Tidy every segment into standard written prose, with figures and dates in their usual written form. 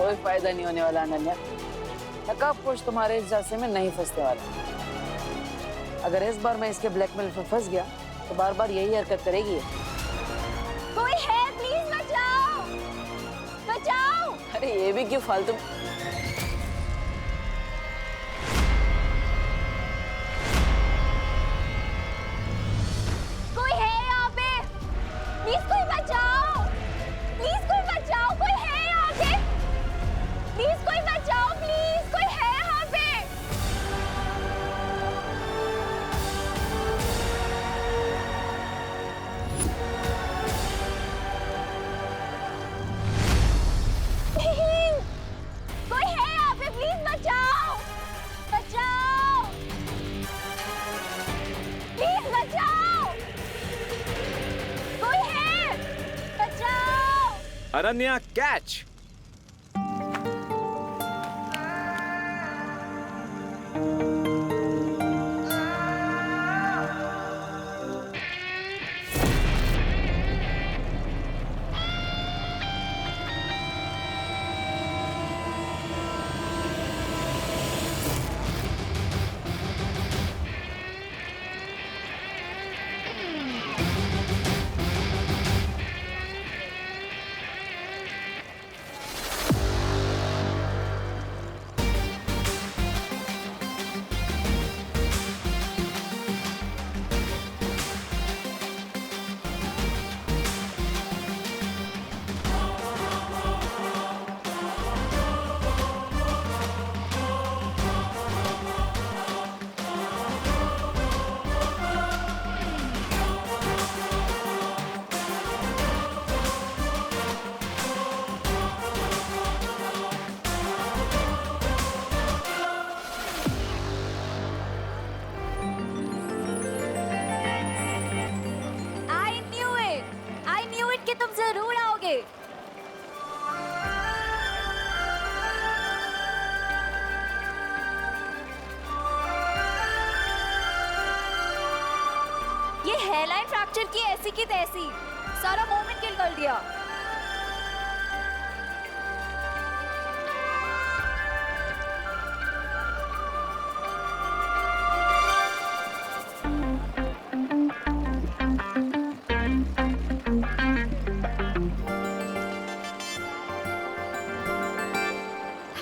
कोई फायदा नहीं होने वाला अनन्या। नकाबपोश तुम्हारे इस झांसे में नहीं फंसने वाला। अगर इस बार मैं इसके ब्लैकमेल में फंस गया तो बार बार यही हरकत करेगी। कोई है, प्लीज बचाओ, बचाओ। अरे ये भी क्यों फालतू। कोई है यहाँ पे, प्लीज कोई बचाओ, प्लीज कोई बचाओ, कोई है यहाँ पे, प्लीज कोई बचाओ, प्लीज कोई है यहाँ पे। कोई है यहाँ पे, प्लीज बचाओ, बचाओ, प्लीज बचाओ, कोई है, बचाओ। Ananya catch. I knew it कि तुम जरूर आओगे। ये हेयरलाइन फ्रैक्चर की ऐसी की तैसी, सारा मोमेंट किल कर दिया।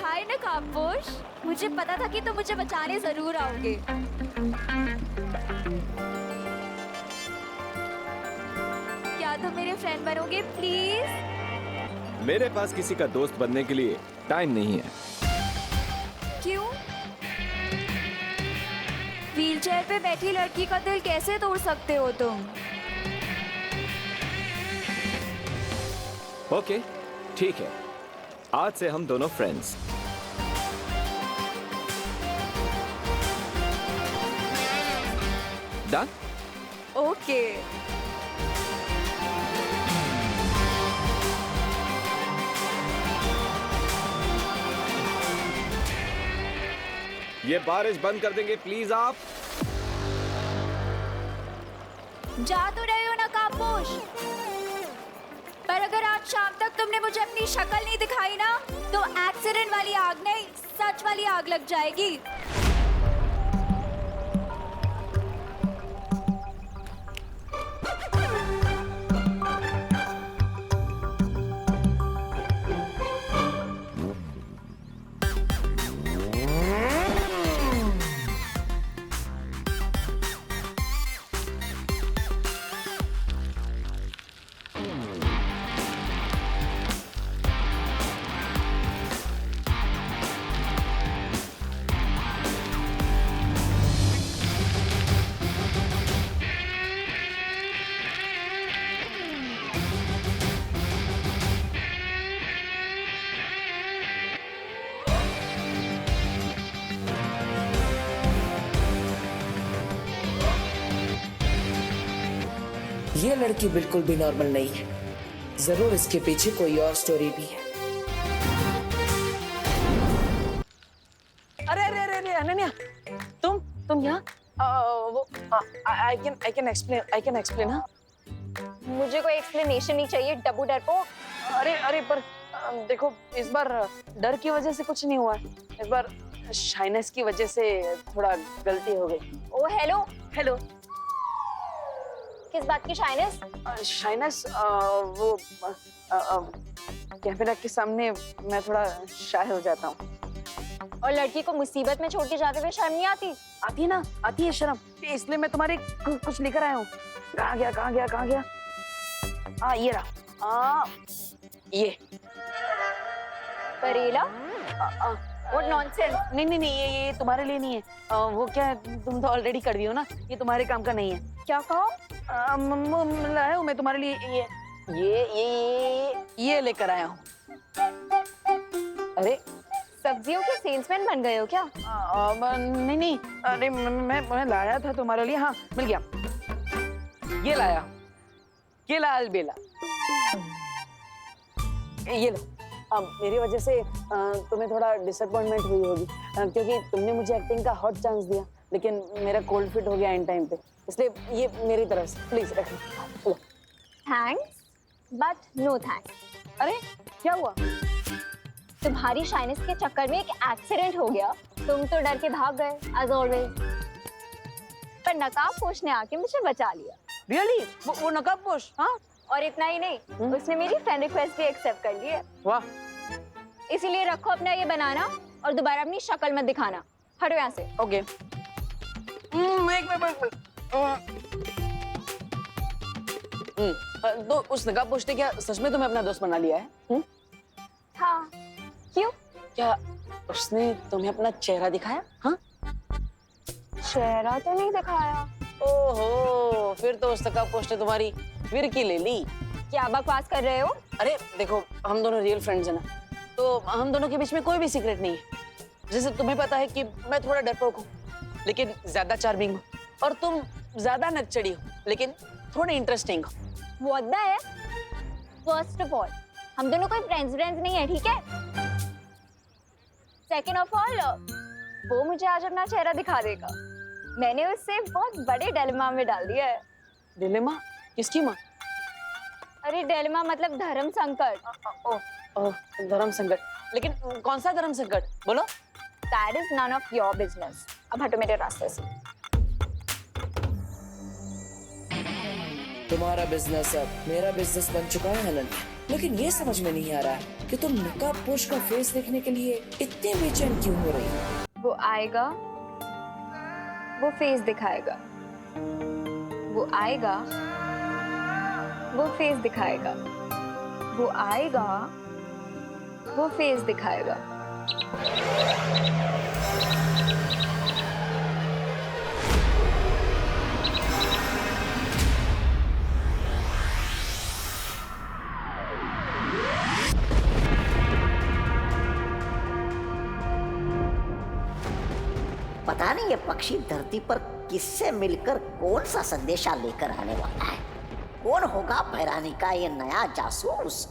हाय नकाबपोश, मुझे पता था कि तुम मुझे बचाने जरूर आओगे। क्या तुम मेरे फ्रेंड बनोगे प्लीज? मेरे पास किसी का दोस्त बनने के लिए टाइम नहीं है। क्यों? व्हीलचेयर पे बैठी लड़की का दिल कैसे तोड़ सकते हो तुम? ओके, ठीक है, आज से हम दोनों फ्रेंड्स। डन? ओके। ये बारिश बंद कर देंगे प्लीज आप? जा तो रहे हो नकाबपोश, पर अगर आज शाम तक तुमने मुझे अपनी शक्ल नहीं दिखाई ना, तो एक्सीडेंट वाली आग नहीं, सच वाली आग लग जाएगी। ये लड़की बिल्कुल भी नॉर्मल नहीं है। जरूर इसके पीछे कोई और स्टोरी भी है। अरे अरे अरे अरे अनन्या, तुम यहाँ? वो आई कैन एक्सप्लेन। हाँ, मुझे कोई एक्सप्लेनेशन नहीं चाहिए, डब्बू डरपोक। अरे अरे पर देखो इस बार डर की वजह से कुछ नहीं हुआ है, इस बार शाइनेस की वजह से थोड़ा गलती हो गई। ओ हेलो, हेलो। किस बात की शाइनेस? शाइनेस वो कैमरा के सामने मैं थोड़ा शाय हो जाता हूँ। और लड़की को मुसीबत में छोड़ के जाते हुए शर्म नहीं आती? आती है ना, आती है शर्म, इसलिए मैं तुम्हारे कुछ लेकर आया हूँ। कहाँ गया कहाँ गया कहाँ गया? ये रहा। ये करेला? What nonsense? नहीं नहीं नहीं, ये तुम्हारे लिए नहीं है। वो क्या है, तुम तो ऑलरेडी कर दी हो ना, ये तुम्हारे काम का नहीं है। क्या कहो? लाया हूँ मैं तुम्हारे लिए ये लेकर आया हूँ। अरे सब्जियों के सेल्समैन बन गए हो क्या? नहीं नहीं, अरे मैं लाया था तुम्हारे लिए। हाँ मिल गया, ये लाया, ये लाल बेला, ये लो। मेरी वजह से तुम्हें थोड़ा डिसअपॉइंटमेंट हुई होगी, क्योंकि तुमने मुझे एक्टिंग का हॉट चांस दिया, लेकिन मेरा कोल्ड फिट हो गया इन टाइम पे, इसलिए ये मेरी तरफ से प्लीज रखो। Thanks but no thanks. अरे क्या हुआ? तुम्हारी शाइनेस के चक्कर में एक एक्सीडेंट हो गया, तुम तो डर के भाग गए एज ऑलवेज, पर नकाबपोश ने आके मुझे बचा लिया। रियली? वो नकाबपोश? हाँ। और इतना ही नहीं, उसने मेरी फ्रेंड रिक्वेस्ट भी एक्सेप्ट कर ली है। वाह। इसीलिए रखो अपना ये बनाना और दोबारा अपनी शक्ल मत दिखाना। हटो यहाँ से। ओके। तो उस नकाबपोश ने क्या सच में तुम्हें अपना दोस्त बना लिया है? हाँ, क्यों? क्या उसने तुम्हें अपना चेहरा दिखाया? हाँ? चेहरा तो नहीं दिखाया। ओहो, फिर तो उस नकाबपोश ने तुम्हारी फिरकी ले ली। क्या बकवास कर रहे हो? अरे देखो, हम दोनों रियल फ्रेंड्स हैं ना, तो हम दोनों के बीच में कोई भी सीक्रेट नहीं है। जैसे तुम्हें पता है कि मैं थोड़ा डरपोक हूँ, लेकिन ज्यादा चार्मिंग हूँ, और तुम ज्यादा नकचड़ी हो, लेकिन थोड़ी इंटरेस्टिंग हो। What the है? First of all, हम दोनों कोई फ्रेंड्स नहीं है, ठीक है? Second of all, वो मुझे आज अपना चेहरा दिखा देगा। मैंने उससे बहुत बड़े डिलेमा में डाल दिया है। डिलेमा? किसकी माँ? अरे डिलेमा मतलब धर्म संकट। ओह, धर्म संकट। लेकिन कौन सा धर्म संकट? बोलो। That is none of your business. अब हटो मेरे रास्ते से। तुम्हारा बिजनेस अब मेरा बिजनेस बन चुका है हेलन, लेकिन ये समझ में नहीं आ रहा है कि तुम नकाबपोश का फेस देखने के लिए इतने बेचैन क्यों हो रही हो? वो आएगा, वो फेस दिखाएगा। वो आएगा, वो फेस दिखाएगा। वो आएगा, वो फेस दिखाएगा। पता नहीं ये पक्षी धरती पर किससे मिलकर कौन सा संदेशा लेकर आने वाला है। कौन होगा भैरानी का ये नया जासूस?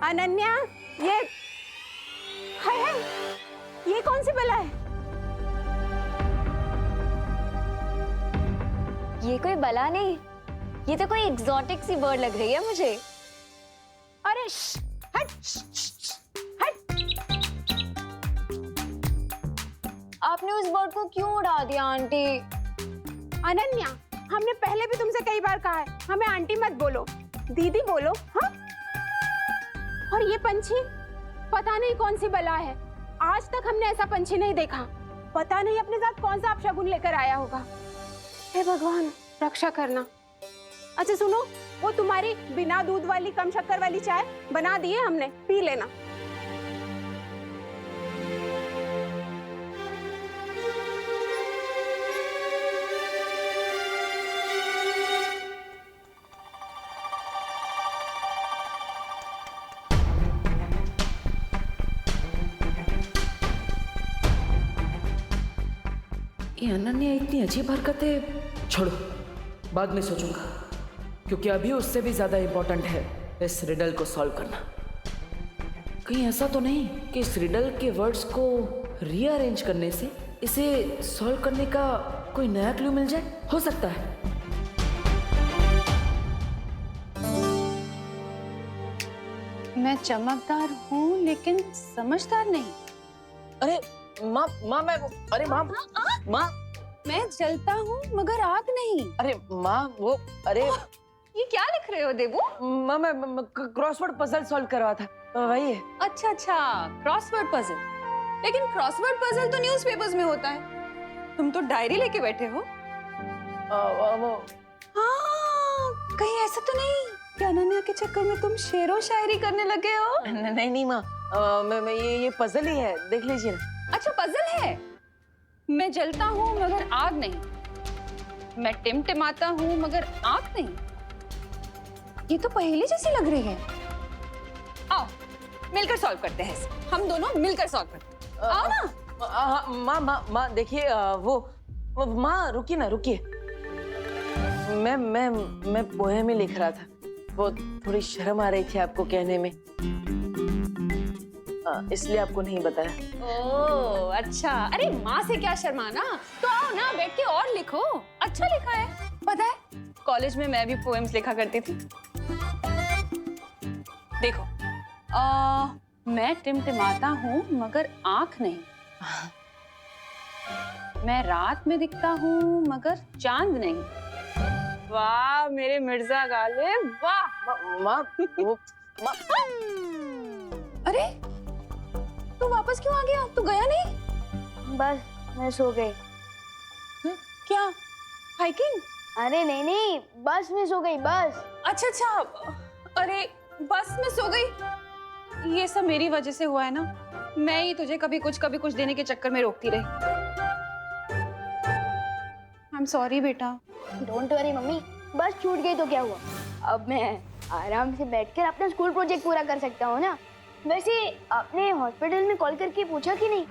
अनन्या, ये हाय हाय, ये कौन सी बला है? ये कोई बला नहीं, ये तो कोई एग्जॉटिक सी बर्ड लग रही है मुझे। अरे हट, हट। आपने उस बर्ड को क्यों उड़ा दिया आंटी? अनन्या, हमने पहले भी तुमसे कई बार कहा है, हमें आंटी मत बोलो, दीदी बोलो। हाँ? और ये पंछी पता नहीं कौन सी बला है, आज तक हमने ऐसा पंछी नहीं देखा। पता नहीं अपने साथ कौन सा अपशगुन लेकर आया होगा। हे भगवान, रक्षा करना। अच्छा सुनो, वो तुम्हारी बिना दूध वाली कम शक्कर वाली चाय बना दी है हमने, पी लेना। ये अनन्या इतनी अजीब हरकतें छोड़ो, बाद में सोचूंगा, क्योंकि अभी उससे भी ज्यादा इंपॉर्टेंट है इस रिडल को सॉल्व करना। कहीं ऐसा तो नहीं कि इस रिडल के वर्ड्स को रीअरेंज करने से इसे सॉल्व करने का कोई नया क्लू मिल जाए? हो सकता है। मैं चमकदार हूँ लेकिन समझदार नहीं। अरे माँ माँ मैं अरे माँ माँ मैं जलता हूँ मगर आग नहीं। अरे माँ वो अरे ये क्या लिख रहे हो देवू? माँ मैं क्रॉसवर्ड पजल सॉल्व कर रहा था, वही है। अच्छा अच्छा, क्रॉसवर्ड पजल। लेकिन क्रॉसवर्ड पजल तो न्यूज़पेपर्स में होता है, तुम तो डायरी लेके बैठे हो। वो हाँ, कहीं ऐसा तो नहीं कि अनन्या के चक्कर में तुम शेरो शायरी करने लगे हो? नहीं माँ, मैं ये पजल ही है, देख लीजिए ना। अच्छा पजल है। मैं जलता हूँ मगर आग नहीं, मैं टिमटिमाता हूँ मगर आग नहीं। ये तो पहेली जैसी लग रही है। आओ मिलकर सॉल्व करते हैं इसे। हम दोनों मिलकर सॉल्व करते हैं। आओ ना। माँ देखिए, वो माँ रुकिए ना, रुकिए। मैं पोएम ही लिख रहा था, वो थोड़ी शर्म आ रही थी आपको कहने में, इसलिए आपको नहीं बताया। ओह अच्छा, अरे माँ से क्या शर्माना, तो आओ ना बैठ के और लिखो। अच्छा लिखा है। पता है कॉलेज में मैं भी पोएम्स लिखा करती थी। देखो, मैं टिमटिमाता हूँ मगर आँख नहीं, मैं रात में दिखता हूँ मगर चांद नहीं। वाह मेरे मिर्जा गालिब, वाह। माँ वो अरे तू वापस क्यों आ गया? तू गया नहीं? बस मैं सो गई। क्या हाइकिंग? अरे नहीं नहीं, बस में सो गई, बस। अच्छा अच्छा, अरे बस में सो गई। ये सब मेरी वजह से हुआ है ना, मैं ही तुझे कभी कुछ देने के चक्कर में रोकती रही। आई एम सॉरी बेटा। डोंट वरी मम्मी, बस छूट गई तो क्या हुआ, अब मैं आराम से बैठकर अपना स्कूल प्रोजेक्ट पूरा कर सकता हूँ ना। वैसे आपने हॉस्पिटल में कॉल करके पूछा कि नहीं,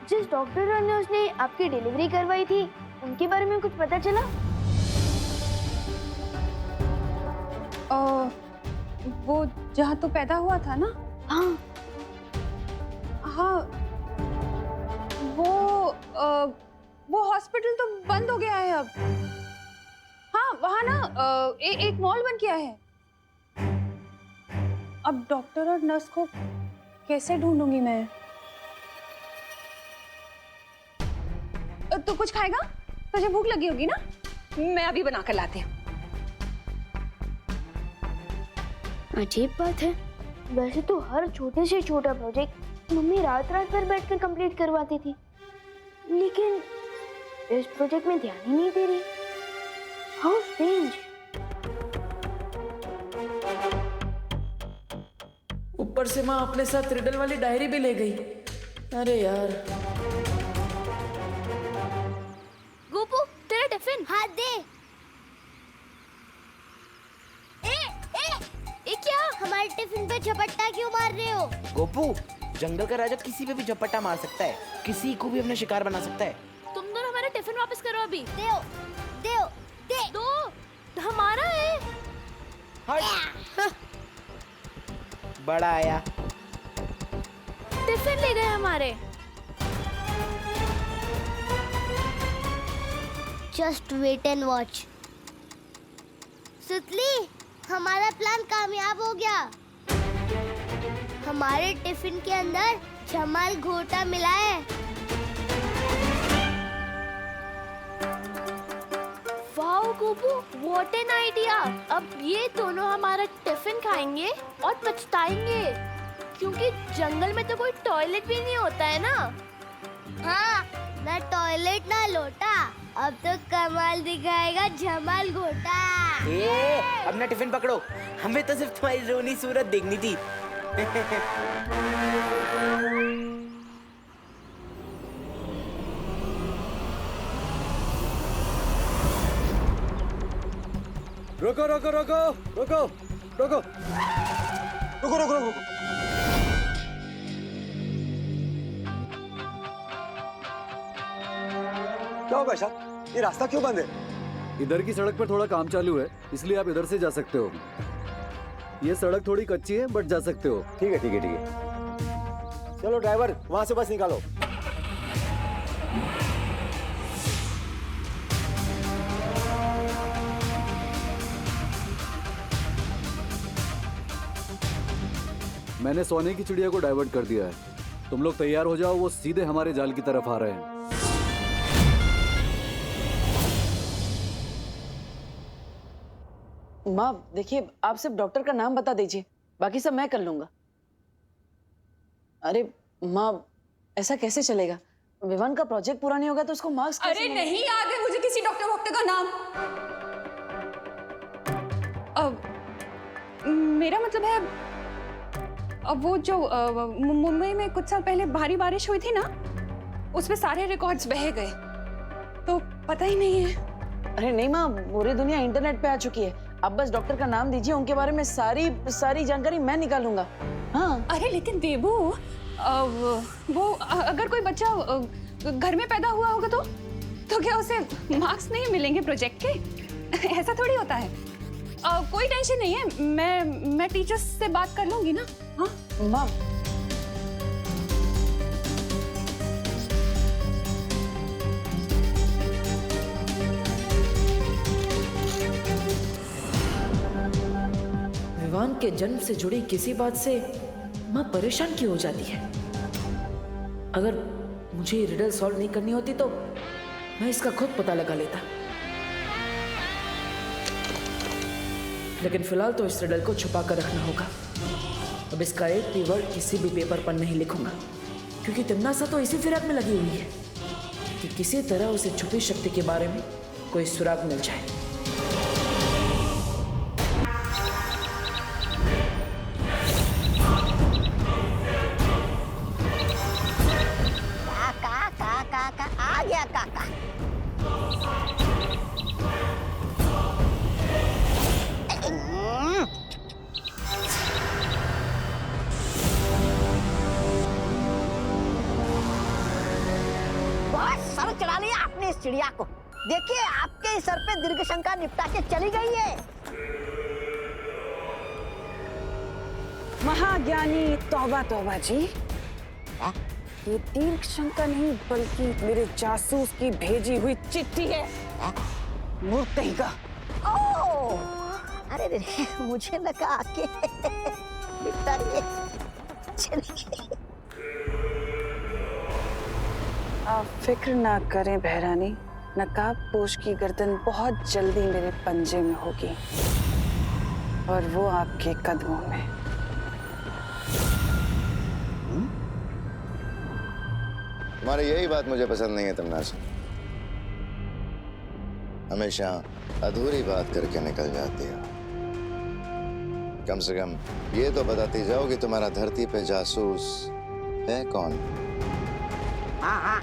जिस डॉक्टर और नर्स ने आपकी डिलीवरी करवाई थी उनके बारे में कुछ पता चला? वो जहाँ तो पैदा हुआ था ना? हाँ हाँ, वो हॉस्पिटल तो बंद हो गया है अब। हाँ वहाँ ना एक मॉल बन गया है। अब डॉक्टर और नर्स को कैसे ढूंढूंगी मैं? तू कुछ खाएगा? तुझे भूख लगी होगी ना, मैं अभी बना कर लाती हूँ। अजीब बात है, वैसे तो हर छोटे से छोटा प्रोजेक्ट मम्मी रात रात भर बैठकर कंप्लीट करवाती थी, लेकिन इस प्रोजेक्ट में ध्यान ही नहीं दे रही। How strange. ऊपर से माँ अपने साथ रिडल वाली डायरी भी ले गई। अरे यार। गोपू तेरा टिफिन। हाथ दे। ए क्या, हमारे टिफिन पे झपट्टा क्यों मार रहे हो? गोपू, जंगल का राजा किसी पे भी झपट्टा मार सकता है, किसी को भी अपना शिकार बना सकता है। तुम दोनों हमारा टिफिन वापस करो अभी। दे दो, हमारा है। हट। बड़ा आया। टिफिन ले गए हमारे। Just wait and watch. सुतली, हमारा प्लान कामयाब हो गया। हमारे टिफिन के अंदर जमाल घोटा मिला है। Wow Gopu, what an idea. अब ये दोनों हमारा टिफिन खाएंगे और पछताएंगे, क्योंकि जंगल में तो कोई टॉयलेट भी नहीं होता है ना। हाँ, ना टॉयलेट ना लोटा, अब तो कमाल दिखाएगा जमाल घोटा। अपना टिफिन पकड़ो, हमें तो सिर्फ तुम्हारी रोनी सूरत देखनी थी। रुको रुको रुको रुको रुको रुको रुको रुको। क्या हुआ भाई? ये रास्ता क्यों बंद है? इधर की सड़क पर थोड़ा काम चालू है, इसलिए आप इधर से जा सकते हो। ये सड़क थोड़ी कच्ची है, बट जा सकते हो। ठीक है ठीक है ठीक है। चलो ड्राइवर, वहां से बस निकालो। मैंने सोने की चिड़िया को डाइवर्ट कर दिया है। तुम लोग तैयार हो जाओ, वो सीधे हमारे जाल की तरफ आ रहे हैं। माँ देखिए, आप सिर्फ डॉक्टर का नाम बता दीजिए, बाकी सब मैं कर लूंगा। अरे माँ, ऐसा कैसे चलेगा? विवान का प्रोजेक्ट पूरा नहीं होगा तो उसको मार्क्स कैसे अरे मिलेंगे? नहीं याद है मुझे किसी डॉक्टर वॉक्टर का नाम। अब मेरा मतलब है, अब वो जो मुंबई में कुछ साल पहले भारी बारिश हुई थी ना, उसमें सारे रिकॉर्ड्स बह गए, तो पता ही नहीं है। अरे नहीं माँ, पूरी दुनिया इंटरनेट पे आ चुकी है। आप बस डॉक्टर का नाम दीजिए, उनके बारे में सारी जानकारी मैं निकालूंगा। हाँ। अरे लेकिन देबू, वो अगर कोई बच्चा घर में पैदा हुआ होगा तो क्या उसे मार्क्स नहीं मिलेंगे प्रोजेक्ट के? ऐसा थोड़ी होता है। कोई टेंशन नहीं है, मैं टीचर्स से बात कर लूंगी ना। हाँ माँ, विवान के जन्म से जुड़ी किसी बात से माँ परेशान क्यों हो जाती है? अगर मुझे ये रिडल सॉल्व नहीं करनी होती तो मैं इसका खुद पता लगा लेता, लेकिन फिलहाल तो इस रिडल को छुपा कर रखना होगा। अब इसका एक भी वर्ड किसी भी पेपर पर नहीं लिखूंगा, क्योंकि तिमनासा तो इसी फिराक में लगी हुई है कि किसी तरह उसे छुपी शक्ति के बारे में कोई सुराग मिल जाए। काका आ गया काका। बहुत सर चढ़ा लिया आपने इस चिड़िया को। देखिए आपके सर पे दीर्घ शंका निपटा के चली गई है। महाज्ञानी तौबा तौबा जी, ये दीर्घ शंका नहीं बल्कि मेरे जासूस की भेजी हुई चिट्ठी है। मूर्ख कहीं का। ओह, अरे रे, मुझे लगा आके निपटाइए। चलिए। आप फिक्र ना करें बहरानी, नकाब पोश की गर्दन बहुत जल्दी मेरे पंजे में होगी और वो आपके कदमों में। तुम्हारी यही बात मुझे पसंद नहीं है तिमनासा। हमेशा अधूरी बात करके निकल जाती हो। कम से कम ये तो बताती जाओ कि तुम्हारा धरती पे जासूस है कौन? हाँ हाँ,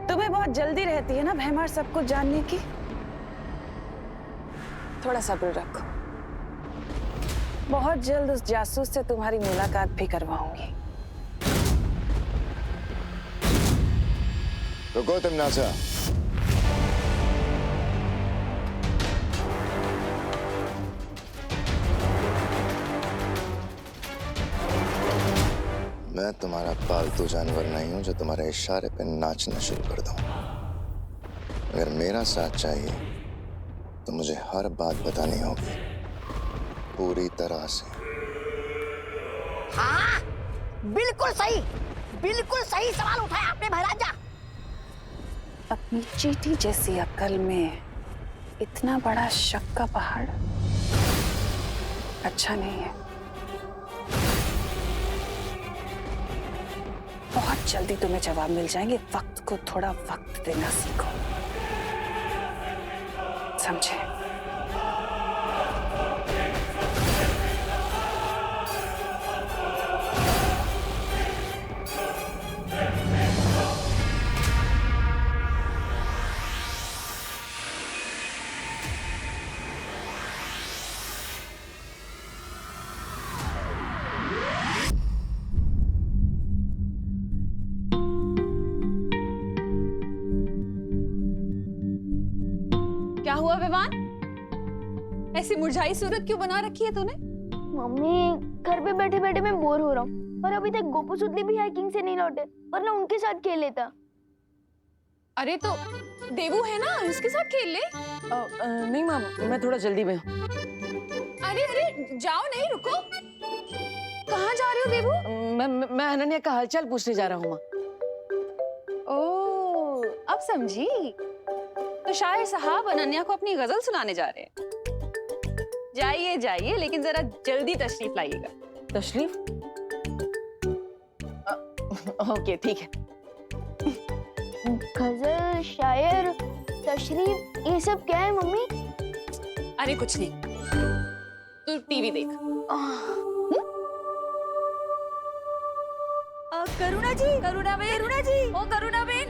तुम्हें बहुत जल्दी रहती है ना भैमार सब कुछ जानने की। थोड़ा सब्र रखो, बहुत जल्द उस जासूस से तुम्हारी मुलाकात भी करवाऊंगी। रुको तिमनासा, मैं तुम्हारा पालतू जानवर नहीं हूं जो तुम्हारे इशारे पे नाचना शुरू कर दूं। अगर मेरा साथ चाहिए तो मुझे हर बात बतानी होगी पूरी तरह से। हाँ, बिल्कुल सही सवाल उठाया आपने महाराजा। अपनी चींटी जैसी अक्ल में इतना बड़ा शक का पहाड़ अच्छा नहीं है। बहुत जल्दी तुम्हें जवाब मिल जाएंगे। वक्त को थोड़ा वक्त देना सीखो, समझे? ऐसी मुरझाई सूरत क्यों बना रखी है तूने? मम्मी घर पे बैठे बैठे मैं बोर हो रहा हूँ और अभी तक गोपू सुतली भी हाइकिंग से नहीं लौटे, वरना उनके साथ खेल लेता। अरे तो देवू है ना, उसके साथ खेल ले। नहीं माँ, मैं थोड़ा जल्दी में हूँ। अरे अरे जाओ, नहीं रुको। कहाँ जा रहे हो देवू? मैं अनन्या का हालचाल पूछने जा रहा हूँ माँ। ओह, अब समझी। तो शायर साहब अनन्या को अपनी गजल सुनाने जा रहे हैं। जाइए जाइए, लेकिन जरा जल्दी तशरीफ लाइएगा। तशरीफ? ओके ठीक है। गजल, शायर, तशरीफ, ये सब क्या है मम्मी? अरे कुछ नहीं, तू टीवी देख। करुणा जी, करुणा जी, ओ करुणा बेन।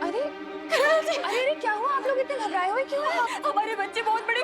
अरे अरे क्या हुआ? आप लोग इतने घबराए हुए क्यों हैं? हमारे बच्चे बहुत बड़े